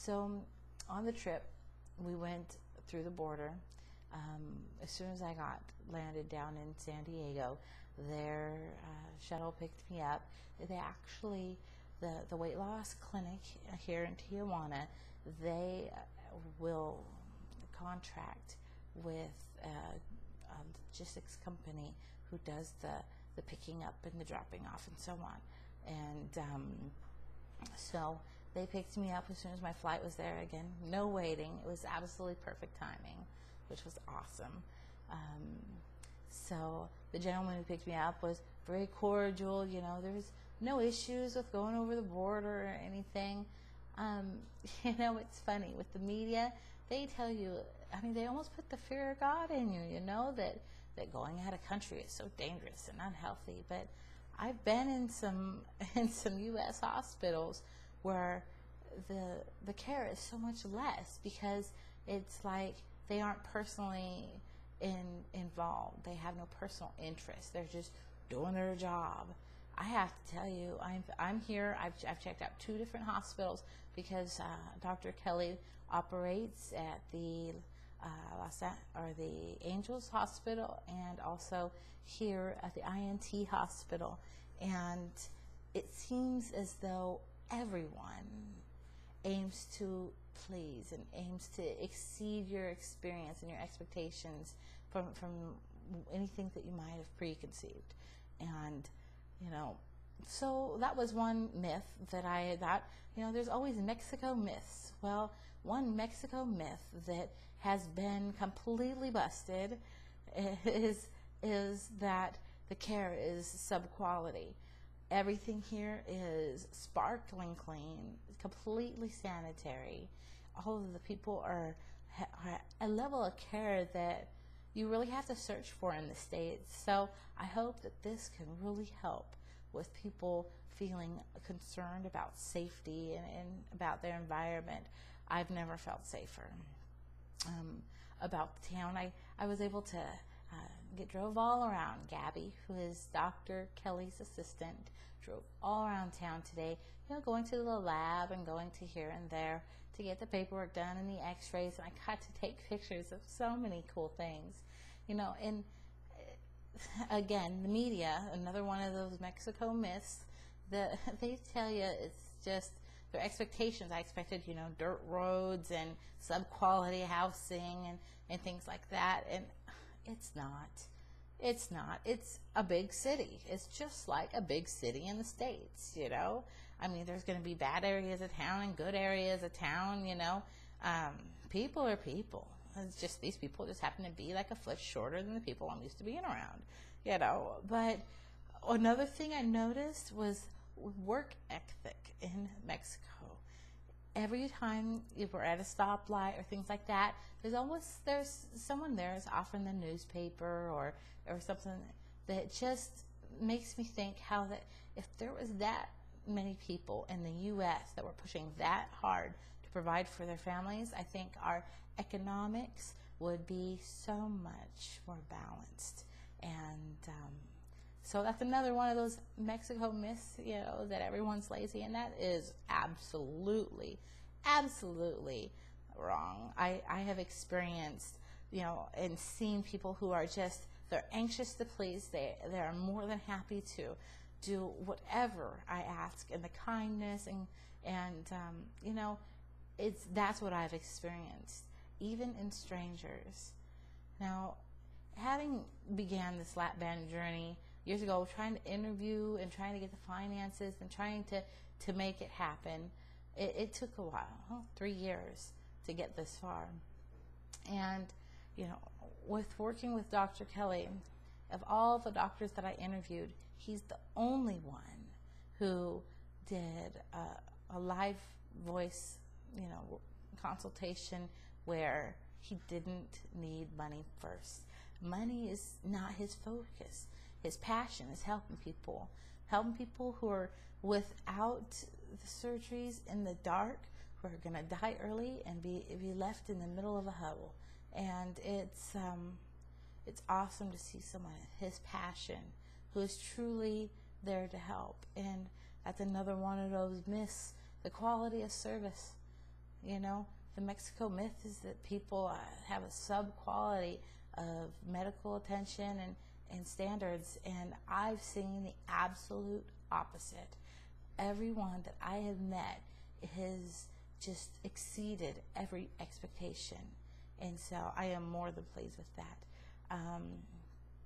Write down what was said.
So on the trip, we went through the border. As soon as I got landed down in San Diego, their shuttle picked me up. They actually, the weight loss clinic here in Tijuana, they will contract with a logistics company who does the picking up and the dropping off and so on. And so they picked me up as soon as my flight was there. Again, no waiting. It was absolutely perfect timing, which was awesome. So the gentleman who picked me up was very cordial. You know, there was no issues with going over the border or anything. You know, it's funny with the media. They tell you, I mean, they almost put the fear of God in you. You know that going out of country is so dangerous and unhealthy. But I've been in some U.S. hospitals where the care is so much less because it's like they aren't personally involved. They have no personal interest. They're just doing their job. I have to tell you, I'm here. I've checked out 2 different hospitals because Dr. Kelly operates at the the Angels Hospital and also here at the INT Hospital. And it seems as though everyone aims to please and aims to exceed your experience and your expectations from anything that you might have preconceived. And you know, so that was one myth that I thought, you know, there's always Mexico myths. Well, one Mexico myth that has been completely busted is that the care is subquality. Everything here is sparkling clean, completely sanitary. All of the people are a level of care that you really have to search for in the States. So I hope that this can really help with people feeling concerned about safety and about their environment. I've never felt safer. About the town, I was able to drove all around. Gabby, who is Dr. Kelly's assistant, drove all around town today, you know, going to the lab and going to here and there to get the paperwork done and the x-rays, and I got to take pictures of so many cool things, you know. And again, the media, another one of those Mexico myths, they tell you it's just their expectations. I expected, you know, dirt roads and sub-quality housing and things like that, and it's not. It's not. It's a big city. It's just like a big city in the States, you know. I mean, there's going to be bad areas of town and good areas of town, you know. People are people. It's just these people just happen to be like a foot shorter than the people I'm used to being around, you know. But another thing I noticed was work ethic in Mexico. Every time you were at a stoplight or things like that, there's someone there is offering the newspaper or something that just makes me think how that if there was that many people in the U.S. that were pushing that hard to provide for their families, I think our economics would be so much more balanced. And so that's another one of those Mexico myths, you know, that everyone's lazy, and that is absolutely wrong. I have experienced, you know, and seen people who are just, they're anxious to please. They're more than happy to do whatever I ask, and the kindness and you know, that's what I've experienced, even in strangers. Now, having began this lap band journey years ago, trying to interview and trying to get the finances and trying to make it happen, it took a while, 3 years to get this far. And, you know, with working with Dr. Kelly, of all the doctors that I interviewed, he's the only one who did a live voice, you know, consultation where he didn't need money first. Money is not his focus. His passion is helping people who are without the surgeries in the dark, who are going to die early and be left in the middle of a huddle. And it's awesome to see someone with his passion who is truly there to help. And that's another one of those myths, the quality of service. You know, the Mexico myth is that people have a sub-quality of medical attention and standards, and I've seen the absolute opposite. Everyone that I have met has just exceeded every expectation, and so I am more than pleased with that.